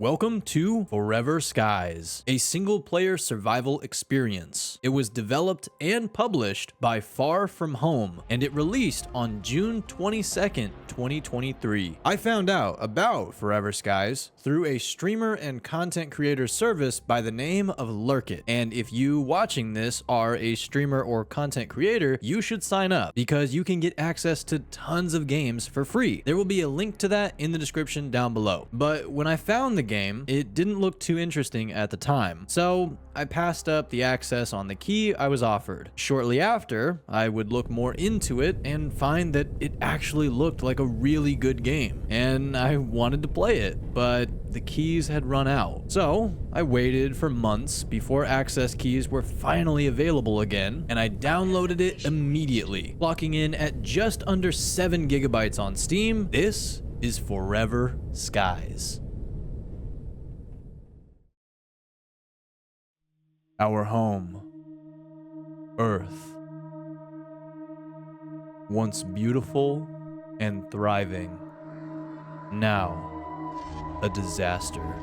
Welcome to Forever Skies, a single-player survival experience. It was developed and published by Far From Home, and it released on June 22nd, 2023. I found out about Forever Skies through a streamer and content creator service by the name of Lurkit. And if you watching this are a streamer or content creator, you should sign up because you can get access to tons of games for free. There will be a link to that in the description down below. But when I found the game, it didn't look too interesting at the time, so I passed up the access on the key I was offered. Shortly after, I would look more into it and find that it actually looked like a really good game, and I wanted to play it, but the keys had run out. So I waited for months before access keys were finally available again, and I downloaded it immediately, clocking in at just under 7 gigabytes on Steam. This is Forever Skies. Our home, Earth, once beautiful and thriving, now a disaster.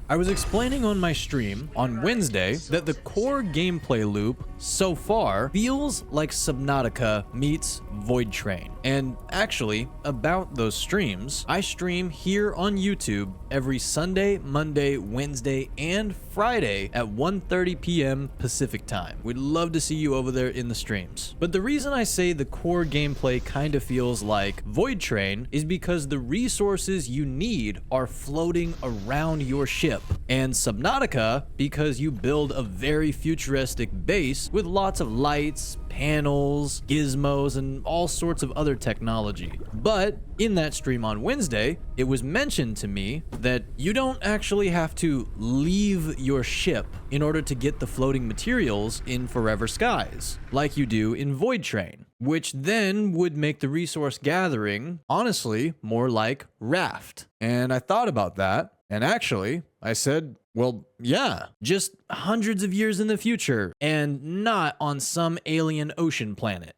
I was explaining on my stream on Wednesday that the core gameplay loop so far feels like Subnautica meets Void Train. And actually, about those streams, I stream here on YouTube every Sunday, Monday, Wednesday, and Friday at 1:30 p.m. Pacific time. We'd love to see you over there in the streams. But the reason I say the core gameplay kind of feels like Void Train is because the resources you need are floating around your ship. And Subnautica, because you build a very futuristic base with lots of lights, panels, gizmos, and all sorts of other technology. But in that stream on Wednesday, it was mentioned to me that you don't actually have to leave your ship in order to get the floating materials in Forever Skies, like you do in Void Train, which then would make the resource gathering, honestly, more like Raft. And I thought about that, and actually, I said, well, yeah, just hundreds of years in the future, and not on some alien ocean planet.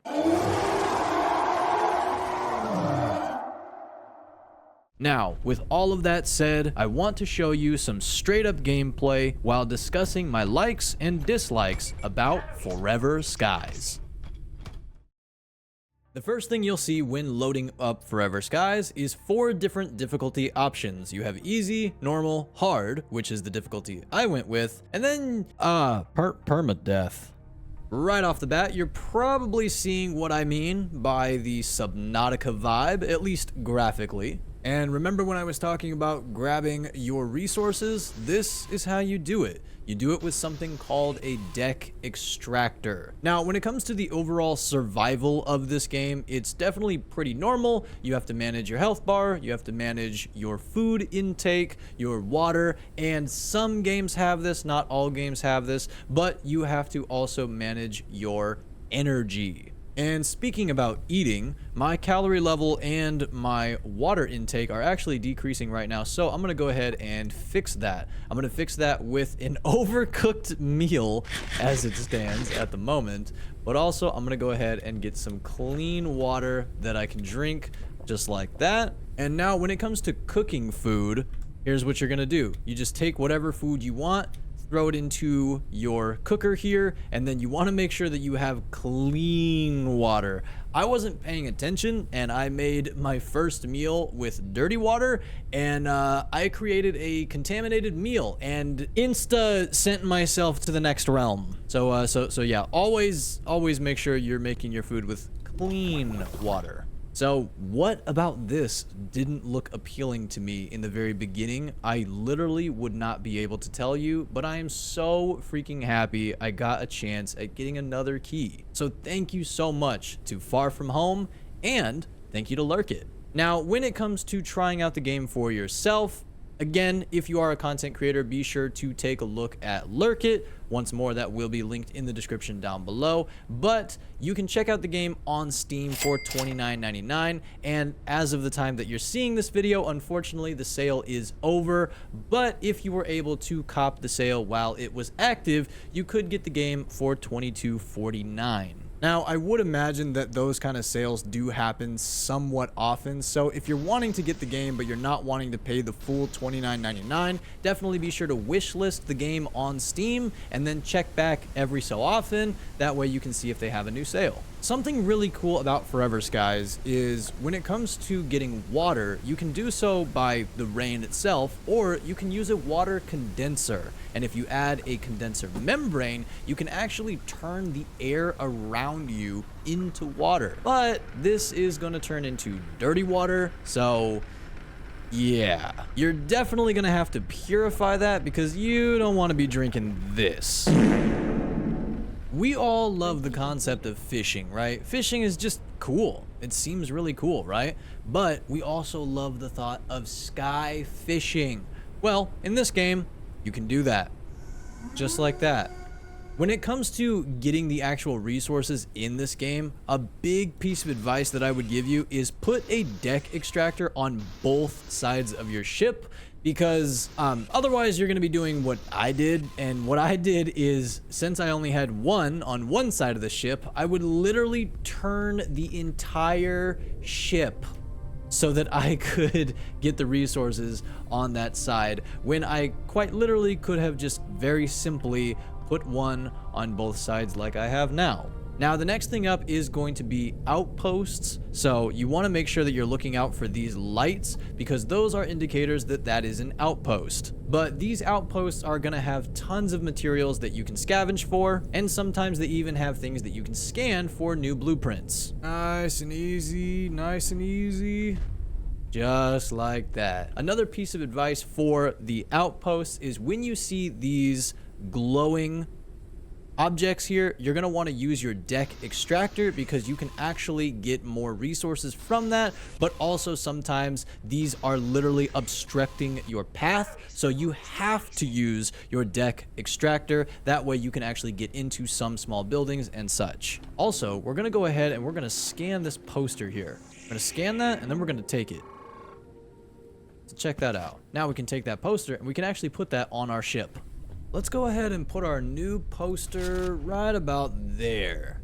Now, with all of that said, I want to show you some straight up gameplay while discussing my likes and dislikes about Forever Skies. The first thing you'll see when loading up Forever Skies is 4 different difficulty options. You have easy, normal, hard, which is the difficulty I went with, and then, permadeath. Right off the bat, you're probably seeing what I mean by the Subnautica vibe, at least graphically. And remember when I was talking about grabbing your resources? This is how you do it. You do it with something called a deck extractor. Now, when it comes to the overall survival of this game, it's definitely pretty normal. You have to manage your health bar, you have to manage your food intake, your water, and some games have this, not all games have this, but you have to also manage your energy. And speaking about eating, my calorie level and my water intake are actually decreasing right now, so I'm gonna go ahead and fix that. I'm gonna fix that with an overcooked meal as it stands at the moment, but also I'm gonna go ahead and get some clean water that I can drink just like that. And now when it comes to cooking food, here's what you're gonna do. You just take whatever food you want, throw it into your cooker here, and then you want to make sure that you have clean water. I wasn't paying attention, and I made my first meal with dirty water, and I created a contaminated meal and insta sent myself to the next realm. So yeah, always make sure you're making your food with clean water. So what about this didn't look appealing to me in the very beginning? I literally would not be able to tell you, but I am so freaking happy I got a chance at getting another key. So thank you so much to Far From Home, and thank you to Lurkit. Now, when it comes to trying out the game for yourself, Again, if you are a content creator, be sure to take a look at Lurkit. Once more, that will be linked in the description down below. But you can check out the game on Steam for $29.99. And as of the time that you're seeing this video, unfortunately, the sale is over. But if you were able to cop the sale while it was active, you could get the game for $22.49. Now, I would imagine that those kind of sales do happen somewhat often, so if you're wanting to get the game but you're not wanting to pay the full $29.99, definitely be sure to wishlist the game on Steam and then check back every so often. That way you can see if they have a new sale. Something really cool about Forever Skies is when it comes to getting water, you can do so by the rain itself, or you can use a water condenser. And if you add a condenser membrane, you can actually turn the air around you into water. But this is going to turn into dirty water, so yeah, you're definitely going to have to purify that because you don't want to be drinking this. We all love the concept of fishing, right? Fishing is just cool. It seems really cool, right? But we also love the thought of sky fishing. Well, in this game, you can do that. Just like that. When it comes to getting the actual resources in this game, a big piece of advice that I would give you is put a deck extractor on both sides of your ship, because otherwise you're going to be doing what I did. And what I did is, since I only had one on one side of the ship, I would literally turn the entire ship so that I could get the resources on that side, when I quite literally could have just very simply put one on both sides like I have now. Now, the next thing up is going to be outposts. So you want to make sure that you're looking out for these lights, because those are indicators that that is an outpost. But these outposts are going to have tons of materials that you can scavenge for, and sometimes they even have things that you can scan for new blueprints. Nice and easy, nice and easy. Just like that. Another piece of advice for the outposts is when you see these glowing objects here, you're going to want to use your deck extractor, because you can actually get more resources from that. But also sometimes these are literally obstructing your path, so you have to use your deck extractor. That way you can actually get into some small buildings and such. Also, we're going to go ahead and we're going to scan this poster here. We're going to scan that and then we're going to take it. So check that out. Now we can take that poster and we can actually put that on our ship. Let's go ahead and put our new poster right about there.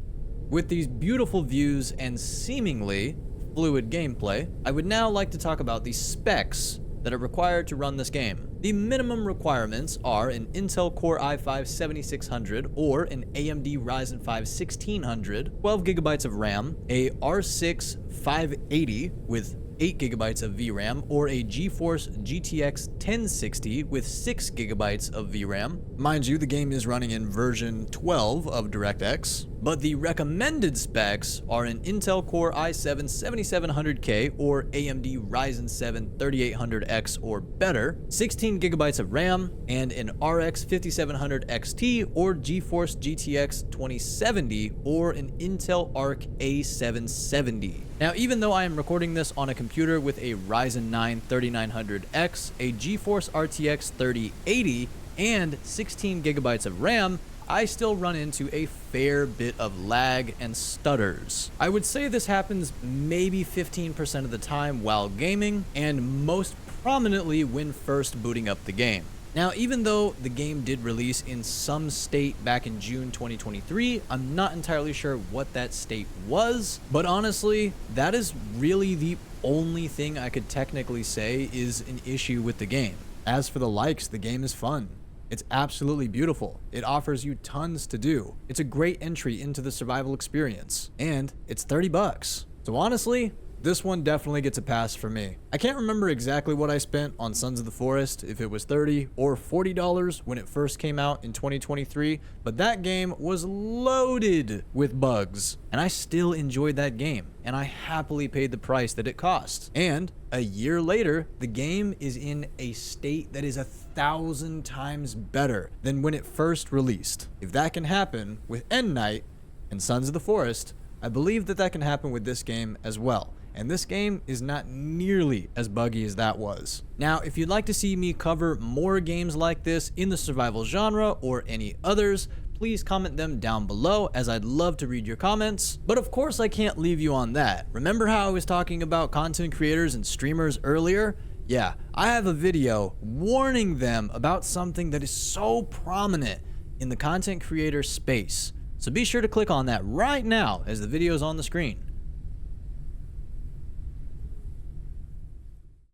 With these beautiful views and seemingly fluid gameplay, I would now like to talk about the specs that are required to run this game. The minimum requirements are an Intel Core i5-7600 or an AMD Ryzen 5 1600, 12 gigabytes of RAM, a R6 580 with 8 gigabytes of VRAM, or a GeForce GTX 1060 with 6 gigabytes of VRAM. Mind you, the game is running in version 12 of DirectX, but the recommended specs are an Intel Core i7 7700K or AMD Ryzen 7 3800X or better, 16 gigabytes of RAM, and an RX 5700 XT or GeForce GTX 2070 or an Intel Arc A770. Now, even though I am recording this on a computer with a Ryzen 9 3900X, a GeForce RTX 3080, and 16 gigabytes of RAM, I still run into a fair bit of lag and stutters. I would say this happens maybe 15% of the time while gaming, and most prominently when first booting up the game. Now, even though the game did release in some state back in June 2023, I'm not entirely sure what that state was, but honestly, that is really the only thing I could technically say is an issue with the game. As for the likes, the game is fun. It's absolutely beautiful. It offers you tons to do. It's a great entry into the survival experience, and it's $30. So honestly, this one definitely gets a pass for me. I can't remember exactly what I spent on Sons of the Forest, if it was $30 or $40 when it first came out in 2023, but that game was loaded with bugs, and I still enjoyed that game, and I happily paid the price that it cost. And a year later, the game is in a state that is 1,000 times better than when it first released. If that can happen with End Night and Sons of the Forest, I believe that that can happen with this game as well. and this game is not nearly as buggy as that was. Now, if you'd like to see me cover more games like this in the survival genre or any others, please comment them down below, as I'd love to read your comments. But of course I can't leave you on that. Remember how I was talking about content creators and streamers earlier? Yeah, I have a video warning them about something that is so prominent in the content creator space. So be sure to click on that right now as the video is on the screen.